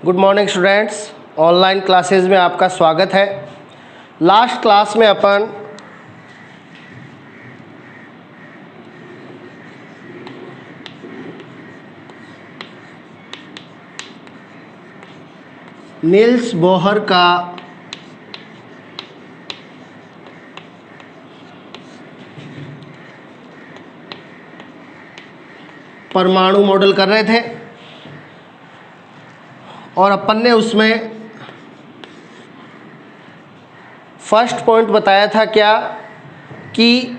Good morning students, online classes में आपका स्वागत है। लास्ट क्लास में अपन नील्स बोहर का परमाणु मॉडल कर रहे थे और अपन ने उसमें फर्स्ट पॉइंट बताया था क्या कि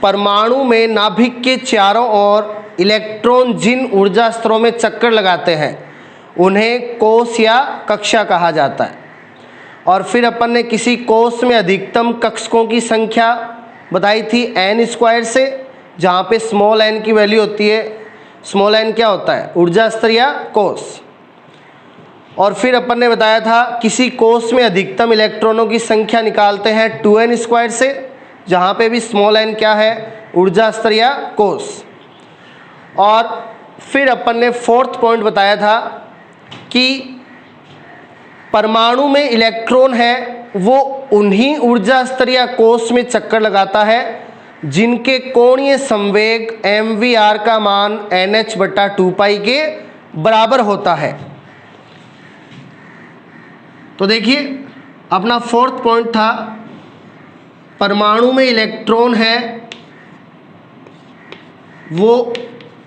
परमाणु में नाभिक के चारों ओर इलेक्ट्रॉन जिन ऊर्जा स्तरों में चक्कर लगाते हैं उन्हें कोश या कक्षा कहा जाता है। और फिर अपन ने किसी कोश में अधिकतम कक्षकों की संख्या बताई थी n² से, जहाँ पे स्मॉल n की वैल्यू होती है। स्मॉल n क्या होता है? ऊर्जा स्तर या कोश। और फिर अपन ने बताया था किसी कोश में अधिकतम इलेक्ट्रॉनों की संख्या निकालते हैं 2n² से, जहाँ पे भी स्मॉल n क्या है? ऊर्जा स्तर या कोश। और फिर अपन ने फोर्थ पॉइंट बताया था कि परमाणु में इलेक्ट्रॉन है वो उन्हीं ऊर्जा स्तर या कोश में चक्कर लगाता है जिनके कोणीय संवेग mvr का मान nh/2π के बराबर होता है। तो देखिए अपना फोर्थ पॉइंट था परमाणु में इलेक्ट्रॉन है वो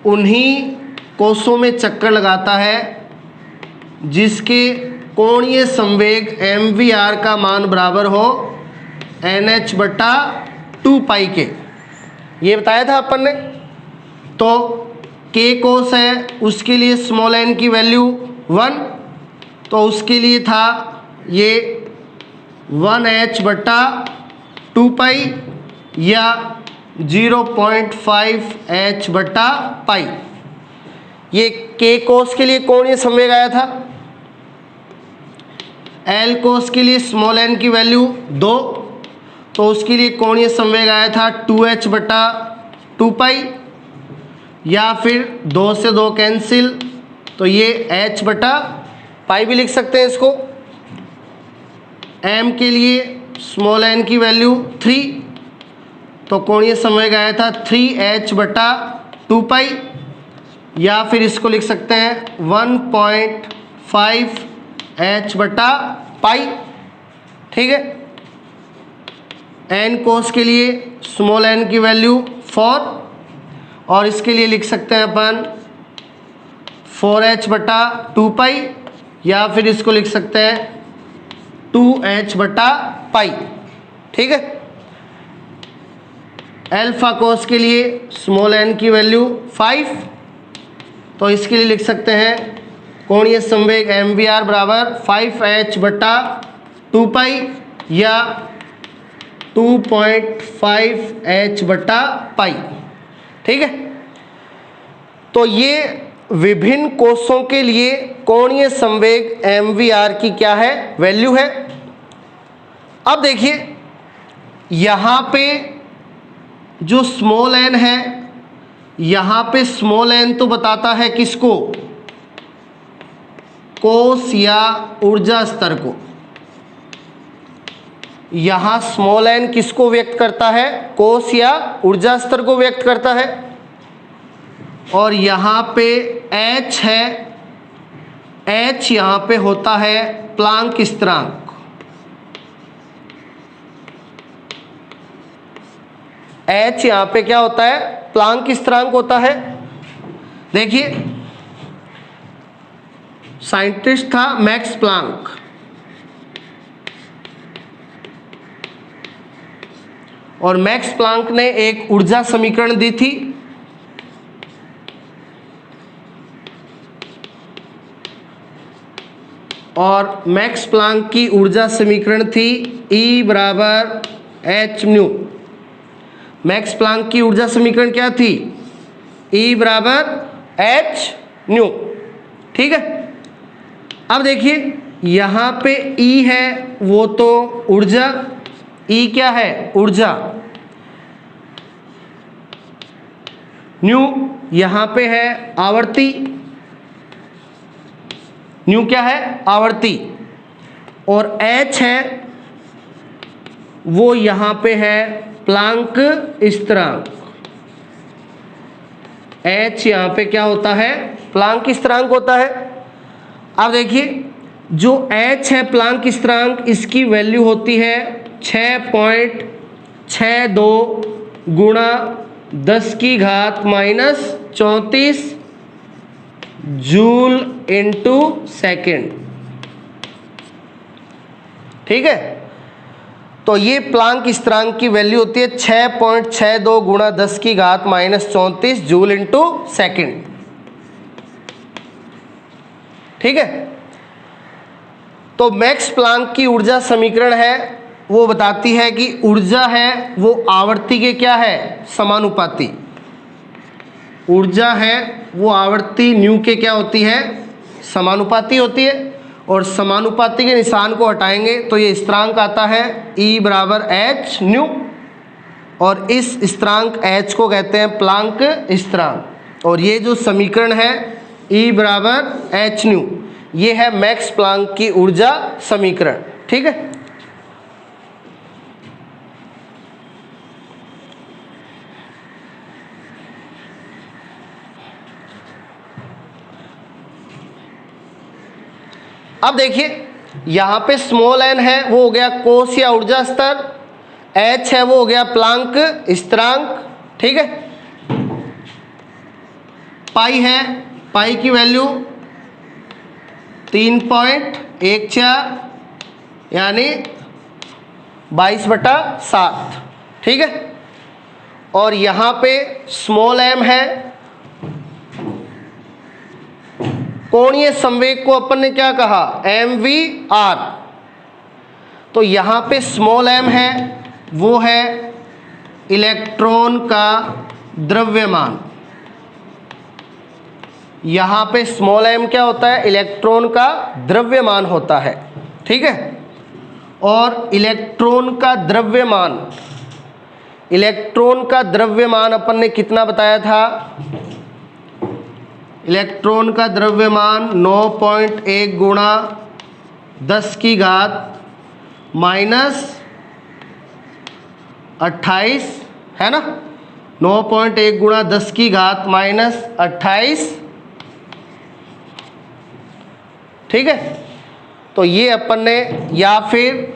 उन्हीं कोशों में चक्कर लगाता है जिसके कोणीय संवेग mvr का मान बराबर हो nh/2π के। ये बताया था अपन ने। तो k कोश है उसके लिए स्मॉल n की वैल्यू 1, तो उसके लिए था ये 1h/2π या 0.5h/π। ये k कोश के लिए कोणीय संवेग आया था। l कोश के लिए स्मॉल n की वैल्यू 2, तो उसके लिए कोणीय संवेग आया था 2h/2π, या फिर 2 से 2 कैंसिल, तो ये h/π भी लिख सकते हैं इसको। m के लिए स्मॉल n की वैल्यू 3, तो कोणीय संवेग आया था 3h/2π, या फिर इसको लिख सकते हैं 1.5h/π। ठीक है। n कोश के लिए स्मॉल n की वैल्यू 4, और इसके लिए लिख सकते हैं अपन 4h/2π, या फिर इसको लिख सकते हैं 2h/π। ठीक है। अल्फा कोश के लिए स्मॉल n की वैल्यू 5, तो इसके लिए लिख सकते हैं कोणीय संवेग mvr बराबर 5h/2π या 2.5h/π। ठीक है। तो ये विभिन्न कोशों के लिए कोणीय संवेग mvr की क्या है? वैल्यू है। अब देखिए यहाँ पे जो स्मॉल n है, यहाँ पे स्मॉल n तो बताता है किसको? कोश या ऊर्जा स्तर को। यहाँ स्मॉल n किसको व्यक्त करता है? कोश या ऊर्जा स्तर को व्यक्त करता है। और यहाँ पे h है, h यहाँ पे होता है प्लांक स्थिरांक। h यहाँ पे क्या होता है? प्लांक स्थिरांक होता है। देखिए साइंटिस्ट था मैक्स प्लांक, और मैक्स प्लांक ने एक ऊर्जा समीकरण दी थी। और मैक्स प्लांक की ऊर्जा समीकरण थी E बराबर hν। मैक्स प्लांक की ऊर्जा समीकरण क्या थी? E बराबर hν। ठीक है। अब देखिए यहाँ पे E है वो तो ऊर्जा, E क्या है? ऊर्जा। न्यू यहाँ पे है आवर्ती, न्यू क्या है आवर्ती, और एच है वो यहाँ पे है प्लांक स्थिरांक। एच यहाँ पे क्या होता है प्लांक स्थिरांक होता है। अब देखिए जो एच है प्लांक स्थिरांक, इसकी वैल्यू होती है 6.62 गुणा 10 की घात -34 जूल इंटू सेकेंड। ठीक है, तो ये प्लांक स्थिरांक की वैल्यू होती है 6.62 गुणा 10 की घात -34 जूल इंटू सेकेंड। ठीक है, तो मैक्स प्लांक की ऊर्जा समीकरण है वो बताती है कि ऊर्जा है वो आवर्ती के क्या है समानुपाती। ऊर्जा है वो आवर्ती न्यू के क्या होती है समानुपाती होती है, और समानुपाती के निशान को हटाएंगे तो ये स्थिरांक आता है E बराबर एच न्यू, और इस स्थिरांक एच को कहते हैं प्लांक स्थिरांक। और ये जो समीकरण है E बराबर एच न्यू, ये है मैक्स प्लांक की ऊर्जा समीकरण। ठीक है, अब देखिए यहाँ पे स्मॉल n है वो हो गया कोस या ऊर्जा स्तर, h है वो हो गया प्लांक स्थिरांक। ठीक है, पाई है, पाई की वैल्यू 3.14 यानी 22/7। ठीक है, और यहाँ पे स्मॉल m है, कोणीय संवेग को अपन ने क्या कहा mvr, तो यहाँ पे स्मॉल m है वो है इलेक्ट्रॉन का द्रव्यमान। यहाँ पे स्मॉल m क्या होता है इलेक्ट्रॉन का द्रव्यमान होता है। ठीक है, और इलेक्ट्रॉन का द्रव्यमान, इलेक्ट्रॉन का द्रव्यमान अपन ने कितना बताया था, इलेक्ट्रॉन का द्रव्यमान 9.1 गुणा 10 की घात -28 है ना, 9.1 गुणा 10 की घात -28। ठीक है, तो ये अपन ने, या फिर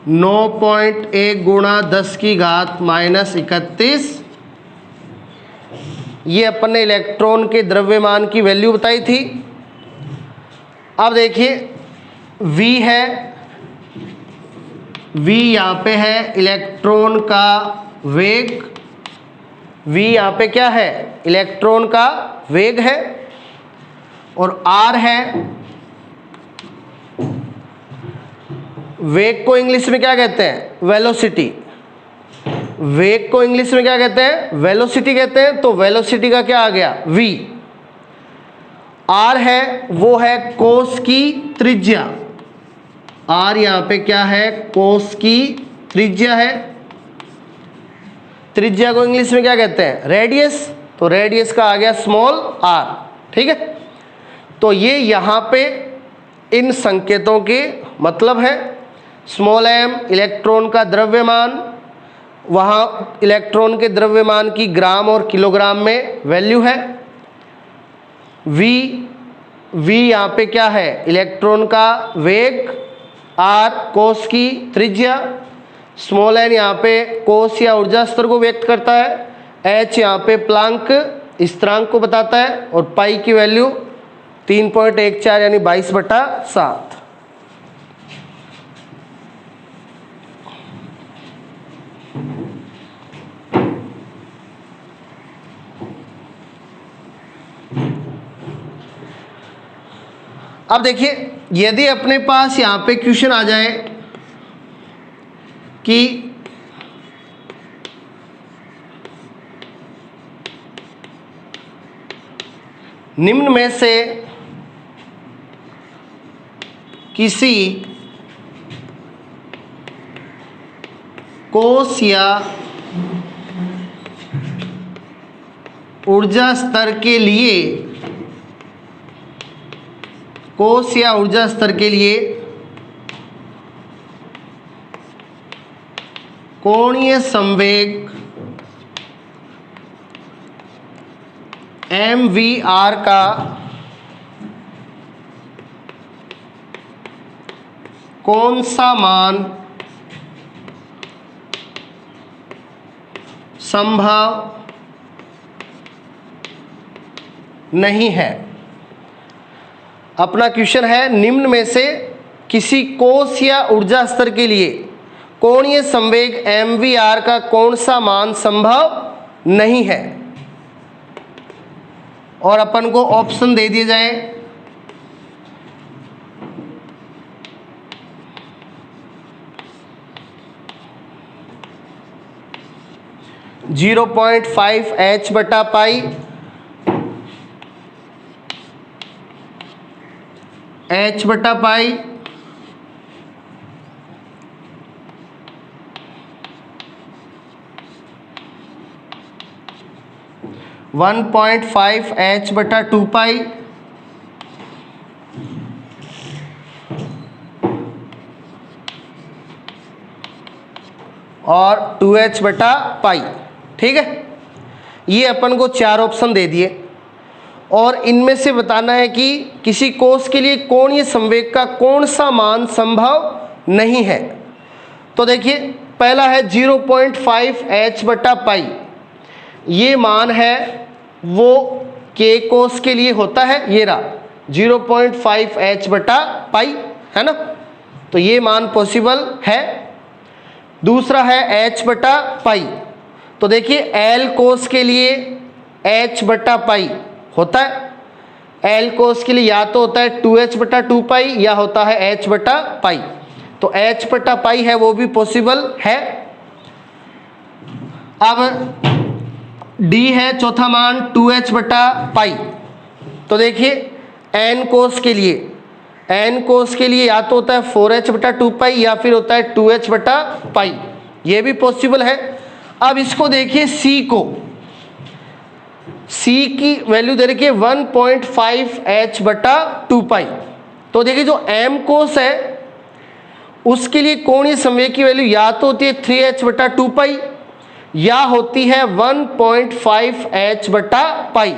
9.1 गुणा 10 की घात -31, ये अपन ने इलेक्ट्रॉन के द्रव्यमान की वैल्यू बताई थी। अब देखिए v है, v यहाँ पे है इलेक्ट्रॉन का वेग, v यहाँ पे क्या है इलेक्ट्रॉन का वेग है, और r है, वेग को इंग्लिश में क्या कहते हैं वेलोसिटी, वेग को इंग्लिश में क्या कहते हैं वेलोसिटी कहते हैं, तो वेलोसिटी का क्या आ गया v। r है वो है कोस की त्रिज्या, r यहाँ पे क्या है कोस की त्रिज्या है, त्रिज्या को इंग्लिश में क्या कहते हैं रेडियस, तो रेडियस का आ गया स्मॉल r। ठीक है, तो ये यहाँ पे इन संकेतों के मतलब है। स्मॉल m इलेक्ट्रॉन का द्रव्यमान, वहाँ इलेक्ट्रॉन के द्रव्यमान की ग्राम और किलोग्राम में वैल्यू है। v यहाँ पे क्या है इलेक्ट्रॉन का वेग, r कोस की त्रिज्या, स्मॉल n यहाँ पे कोस या ऊर्जा स्तर को व्यक्त करता है, h यहाँ पे प्लांक स्थिरांक को बताता है, और पाई की वैल्यू 3.14 यानी 22/7। अब देखिए यदि अपने पास यहाँ पे क्वेश्चन आ जाए कि निम्न में से किसी कोस या ऊर्जा स्तर के लिए, कोश या ऊर्जा स्तर के लिए कोणीय संवेग mvr का कौन सा मान संभव नहीं है। अपना क्वेश्चन है, निम्न में से किसी कोश या ऊर्जा स्तर के लिए कोणीय संवेग mvr का कौन सा मान संभव नहीं है, और अपन को ऑप्शन दे दिए जाए। जीरो 0.5 h बटा पाई, h बटा पाई, 1.5 h बटा 2 पाई, और 2h बटा पाई। ठीक है, ये अपन को 4 ऑप्शन दे दिए, और इनमें से बताना है कि किसी कोश के लिए कोणीय संवेग का कौन सा मान संभव नहीं है। तो देखिए, पहला है 0.5 h बटा पाई, ये मान है वो के कोश के लिए होता है, ये रहा 0.5 h बटा पाई, है ना, तो ये मान पॉसिबल है। दूसरा है h बटा पाई, तो देखिए L कोश के लिए h बटा पाई होता है, L कोश के लिए या तो होता है 2h बटा 2 पाई या होता है h बटा पाई, तो h बटा पाई है वो भी पॉसिबल है। अब D है चौथा मान 2h बटा पाई, तो देखिए N कोश के लिए, N कोश के लिए या तो होता है 4h बटा 2 पाई या फिर होता है 2h बटा पाई, ये भी पॉसिबल है। अब इसको देखिए C को, C की वैल्यू दे रखी है 1.5 h बटा 2 पाई, तो देखिए जो M कोश है उसके लिए कोणीय संवेग की वैल्यू या तो होती है 3h बटा 2 पाई या होती है 1.5 h बटा पाई,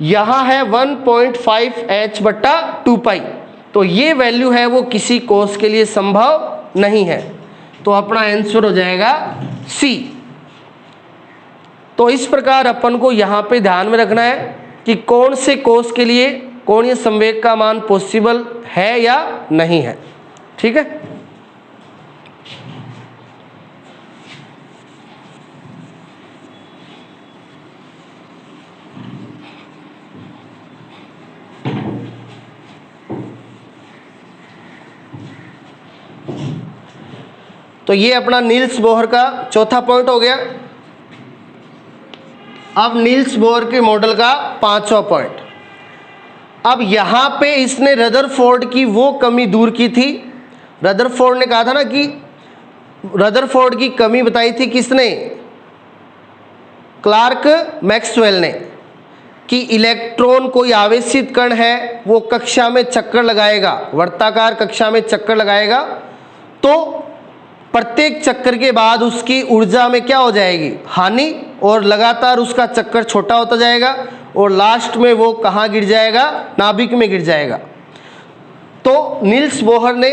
यहाँ है 1.5 h बटा 2 पाई, तो ये वैल्यू है वो किसी कोश के लिए संभव नहीं है, तो अपना आंसर हो जाएगा सी। तो इस प्रकार अपन को यहाँ पे ध्यान में रखना है कि कौन से कोश के लिए कोणीय संवेग का मान पॉसिबल है या नहीं है। ठीक है, तो ये अपना नील्स बोहर का चौथा पॉइंट हो गया। अब नील्स बोहर के मॉडल का 5वां पॉइंट। अब यहाँ पे इसने रदरफोर्ड की वो कमी दूर की थी। रदरफोर्ड ने कहा था ना कि रदरफोर्ड की कमी बताई थी किसने, क्लार्क मैक्सवेल ने, कि इलेक्ट्रॉन कोई आवेशित कण है वो कक्षा में चक्कर लगाएगा, वर्ताकार कक्षा में चक्कर लगाएगा, तो प्रत्येक चक्कर के बाद उसकी ऊर्जा में क्या हो जाएगी, हानि, और लगातार उसका चक्कर छोटा होता जाएगा और लास्ट में वो कहाँ गिर जाएगा, नाभिक में गिर जाएगा। तो नील्स बोहर ने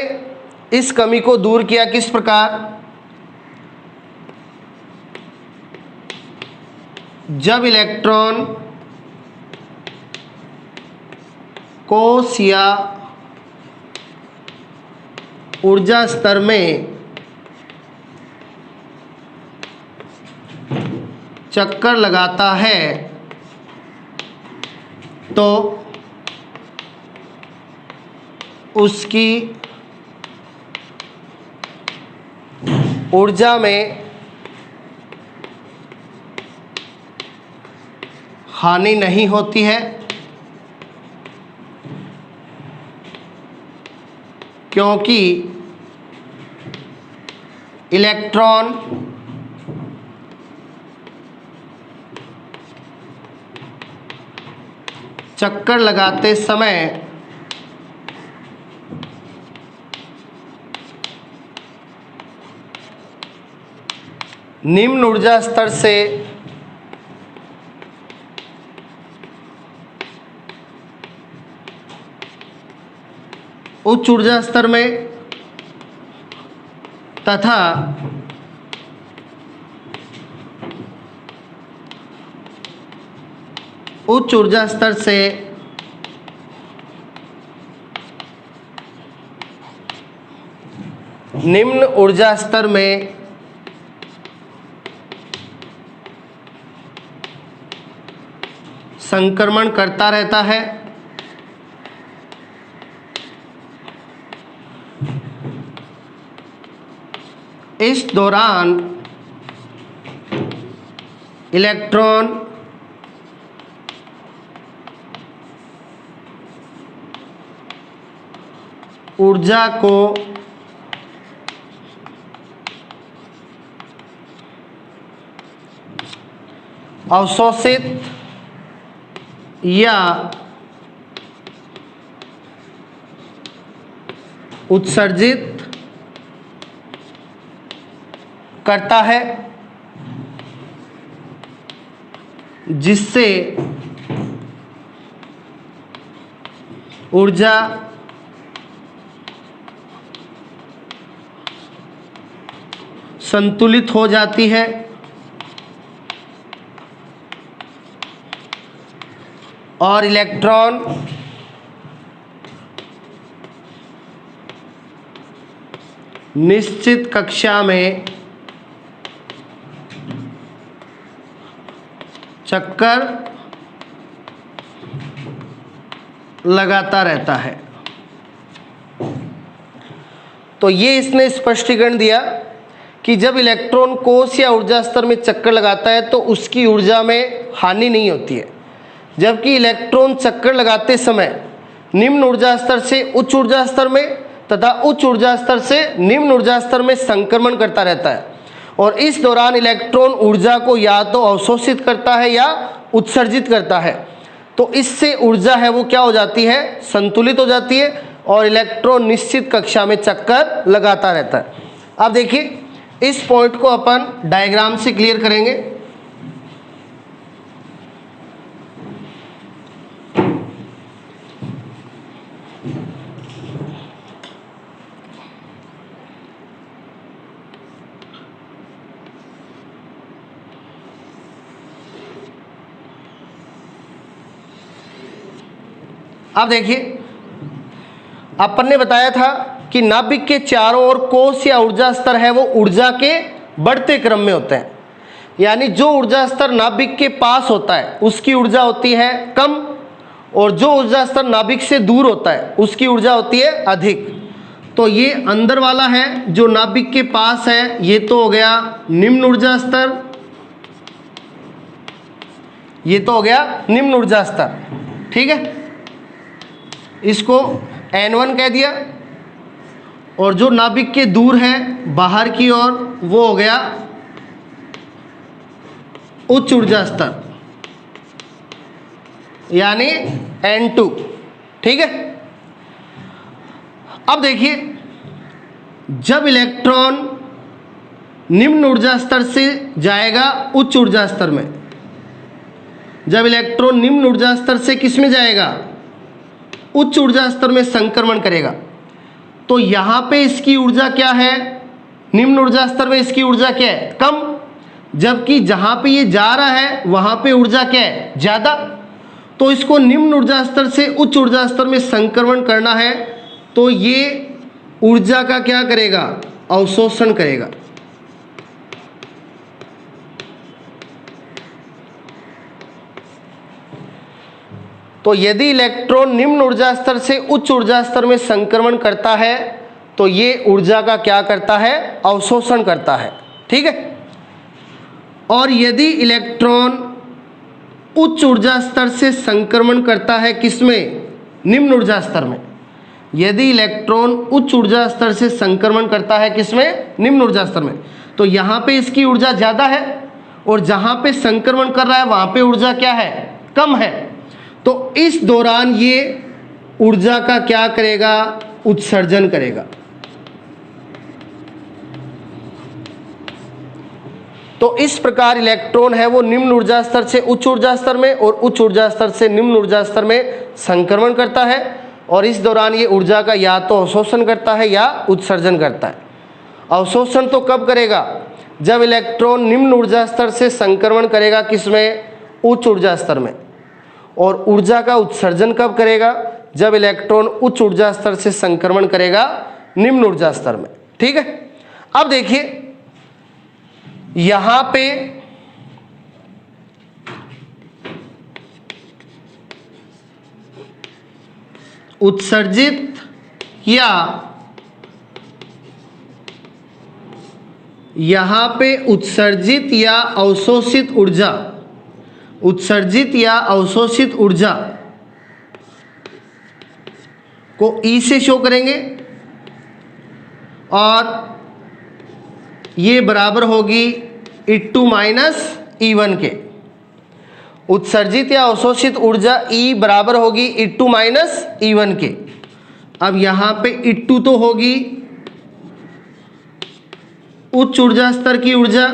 इस कमी को दूर किया किस प्रकार, जब इलेक्ट्रॉन कोश या ऊर्जा स्तर में चक्कर लगाता है तो उसकी ऊर्जा में हानि नहीं होती है, क्योंकि इलेक्ट्रॉन चक्कर लगाते समय निम्न ऊर्जा स्तर से उच्च ऊर्जा स्तर में तथा उच्च ऊर्जा स्तर से निम्न ऊर्जा स्तर में संक्रमण करता रहता है। इस दौरान इलेक्ट्रॉन ऊर्जा को अवशोषित या उत्सर्जित करता है, जिससे ऊर्जा संतुलित हो जाती है और इलेक्ट्रॉन निश्चित कक्षा में चक्कर लगाता रहता है। तो ये इसने स्पष्टीकरण दिया कि जब इलेक्ट्रॉन कोश या ऊर्जा स्तर में चक्कर लगाता है तो उसकी ऊर्जा में हानि नहीं होती है, जबकि इलेक्ट्रॉन चक्कर लगाते समय निम्न ऊर्जा स्तर से उच्च ऊर्जा स्तर में तथा उच्च ऊर्जा स्तर से निम्न ऊर्जा स्तर में संक्रमण करता रहता है और इस दौरान इलेक्ट्रॉन ऊर्जा को या तो अवशोषित करता है या उत्सर्जित करता है। तो इससे ऊर्जा है वो क्या हो जाती है, संतुलित हो जाती है और इलेक्ट्रॉन निश्चित कक्षा में चक्कर लगाता रहता है। अब देखिए इस पॉइंट को अपन डायग्राम से क्लियर करेंगे। अब देखिए अपन ने बताया था कि नाभिक के चारों ओर कोश या ऊर्जा स्तर है वो ऊर्जा के बढ़ते क्रम में होते हैं, यानी जो ऊर्जा स्तर नाभिक के पास होता है उसकी ऊर्जा होती है कम और जो ऊर्जा स्तर नाभिक से दूर होता है उसकी ऊर्जा होती है अधिक। तो ये अंदर वाला है जो नाभिक के पास है, ये तो हो गया निम्न ऊर्जा स्तर, ये तो हो गया निम्न ऊर्जा स्तर, ठीक है, इसको N1 कह दिया। और जो नाभिक के दूर है बाहर की ओर वो हो गया उच्च ऊर्जा स्तर यानी N2, ठीक है। अब देखिए जब इलेक्ट्रॉन निम्न ऊर्जा स्तर से जाएगा उच्च ऊर्जा स्तर में, जब इलेक्ट्रॉन निम्न ऊर्जा स्तर से किस में जाएगा, उच्च ऊर्जा स्तर में संक्रमण करेगा, तो यहाँ पे इसकी ऊर्जा क्या है, निम्न ऊर्जा स्तर में इसकी ऊर्जा क्या है, कम, जबकि जहाँ पे ये जा रहा है वहाँ पे ऊर्जा क्या है, ज़्यादा। तो इसको निम्न ऊर्जा स्तर से उच्च ऊर्जा स्तर में संक्रमण करना है तो ये ऊर्जा का क्या करेगा, अवशोषण करेगा। तो यदि इलेक्ट्रॉन निम्न ऊर्जा स्तर से उच्च ऊर्जा स्तर में संक्रमण करता है तो ये ऊर्जा का क्या करता है, अवशोषण करता है, ठीक है। और यदि इलेक्ट्रॉन उच्च ऊर्जा स्तर से संक्रमण करता है किसमें, निम्न ऊर्जा स्तर में, यदि इलेक्ट्रॉन उच्च ऊर्जा स्तर से संक्रमण करता है किसमें, निम्न ऊर्जा स्तर में, तो यहाँ पे इसकी ऊर्जा ज़्यादा है और जहाँ पे संक्रमण कर रहा है वहाँ पे ऊर्जा क्या है, कम है। तो इस दौरान ये ऊर्जा का क्या करेगा, उत्सर्जन करेगा। तो इस प्रकार इलेक्ट्रॉन है वो निम्न ऊर्जा स्तर से उच्च ऊर्जा स्तर में और उच्च ऊर्जा स्तर से निम्न ऊर्जा स्तर में संक्रमण करता है, और इस दौरान ये ऊर्जा का या तो अवशोषण करता है या उत्सर्जन करता है। अवशोषण तो कब करेगा, जब इलेक्ट्रॉन निम्न ऊर्जा स्तर से संक्रमण करेगा किसमें, उच्च ऊर्जा स्तर में। और ऊर्जा का उत्सर्जन कब करेगा, जब इलेक्ट्रॉन उच्च ऊर्जा स्तर से संक्रमण करेगा निम्न ऊर्जा स्तर में। ठीक है, अब देखिए यहां पे उत्सर्जित या उत्सर्जित या अवशोषित ऊर्जा, उत्सर्जित या अवशोषित ऊर्जा को E से शो करेंगे, और ये बराबर होगी E2 माइनस E1 के। उत्सर्जित या अवशोषित ऊर्जा E बराबर होगी E2 माइनस E1 के। अब यहाँ पे E2 तो होगी उच्च ऊर्जा स्तर की ऊर्जा,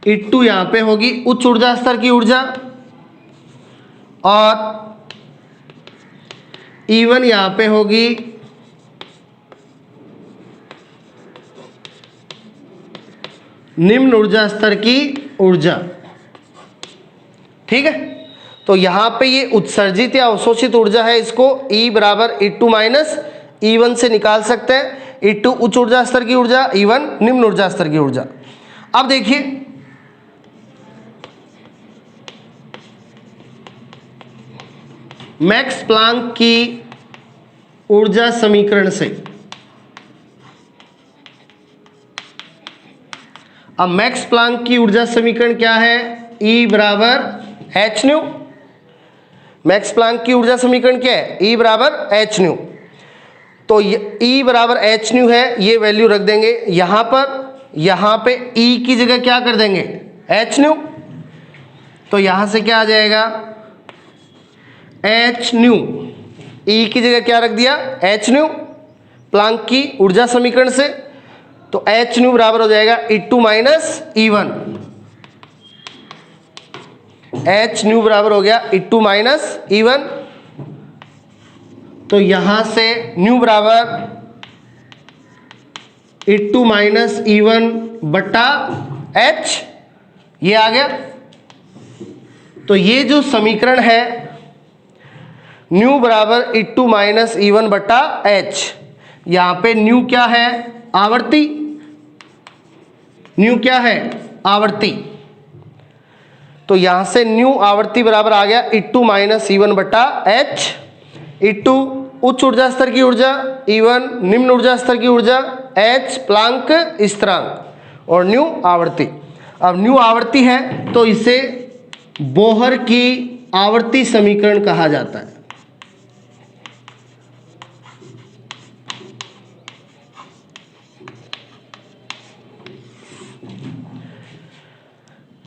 E2 यहाँ पे होगी उच्च ऊर्जा स्तर की ऊर्जा, और E1 यहाँ पे होगी निम्न ऊर्जा स्तर की ऊर्जा। ठीक है, तो यहाँ पे ये उत्सर्जित या अवशोषित ऊर्जा है, इसको E बराबर E2 माइनस E1 से निकाल सकते हैं। E2 उच्च ऊर्जा स्तर की ऊर्जा, E1 निम्न ऊर्जा स्तर की ऊर्जा। अब देखिए मैक्स प्लांक की ऊर्जा समीकरण से, अब मैक्स प्लांक की ऊर्जा समीकरण क्या है, E बराबर h न्यू। मैक्स प्लांक की ऊर्जा समीकरण क्या है, E बराबर h न्यू। तो E बराबर h न्यू है, ये वैल्यू रख देंगे यहाँ पर। यहाँ पे E की जगह क्या कर देंगे, h न्यू। तो यहाँ से क्या आ जाएगा, h न्यू। E की जगह क्या रख दिया, h न्यू, प्लांक की ऊर्जा समीकरण से। तो h न्यू बराबर हो जाएगा E2 minus E1। h new बराबर हो गया E2 माइनस E1। तो यहां से न्यू बराबर E2 माइनस E1 बटा h, ये आ गया। तो ये जो समीकरण है न्यू बराबर E2 माइनस E1 बटा h, यहाँ पे न्यू क्या है, आवर्ती। न्यू क्या है, आवर्ती। तो यहां से न्यू आवर्ती बराबर आ गया E2 माइनस E1 बटा h। E2 उच्च ऊर्जा स्तर की ऊर्जा, E1 निम्न ऊर्जा स्तर की ऊर्जा, h प्लांक स्थिरांक, और न्यू आवर्ती। अब न्यू आवर्ती है तो इसे बोहर की आवर्ती समीकरण कहा जाता है।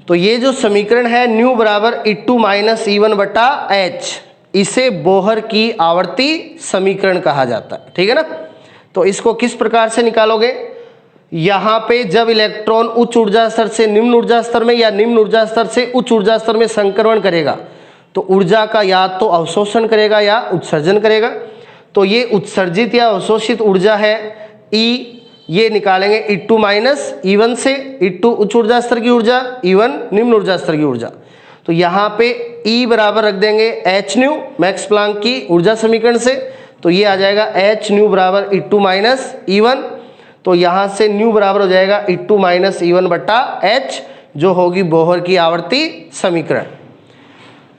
तो ये जो समीकरण है न्यू बराबर E2 माइनस E1 बटा h, इसे बोहर की आवर्ती समीकरण कहा जाता है। ठीक है ना। तो इसको किस प्रकार से निकालोगे, यहाँ पे जब इलेक्ट्रॉन उच्च ऊर्जा स्तर से निम्न ऊर्जा स्तर में या निम्न ऊर्जा स्तर से उच्च ऊर्जा स्तर में संक्रमण करेगा तो ऊर्जा का या तो अवशोषण करेगा या उत्सर्जन करेगा। तो ये उत्सर्जित या अवशोषित ऊर्जा है E, ये निकालेंगे E2 माइनस E1 से। E2 उच्च ऊर्जा स्तर की ऊर्जा, E1 निम्न ऊर्जा स्तर की ऊर्जा। तो यहाँ पे E बराबर रख देंगे h न्यू मैक्स प्लांक की ऊर्जा समीकरण से। तो ये आ जाएगा h न्यू बराबर E2 माइनस E1। तो यहाँ से न्यू बराबर हो जाएगा E2 माइनस E1 बटा h, जो होगी बोहर की आवर्ती समीकरण।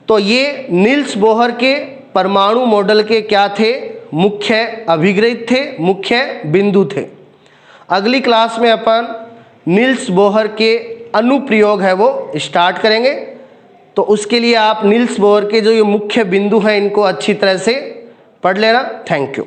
तो ये नील्स बोहर के परमाणु मॉडल के क्या थे, मुख्य अभिग्रहित थे, मुख्य बिंदु थे। अगली क्लास में अपन नील्स बोहर के अनुप्रयोग है वो स्टार्ट करेंगे। तो उसके लिए आप नील्स बोहर के जो ये मुख्य बिंदु हैं इनको अच्छी तरह से पढ़ लेना। Thank you.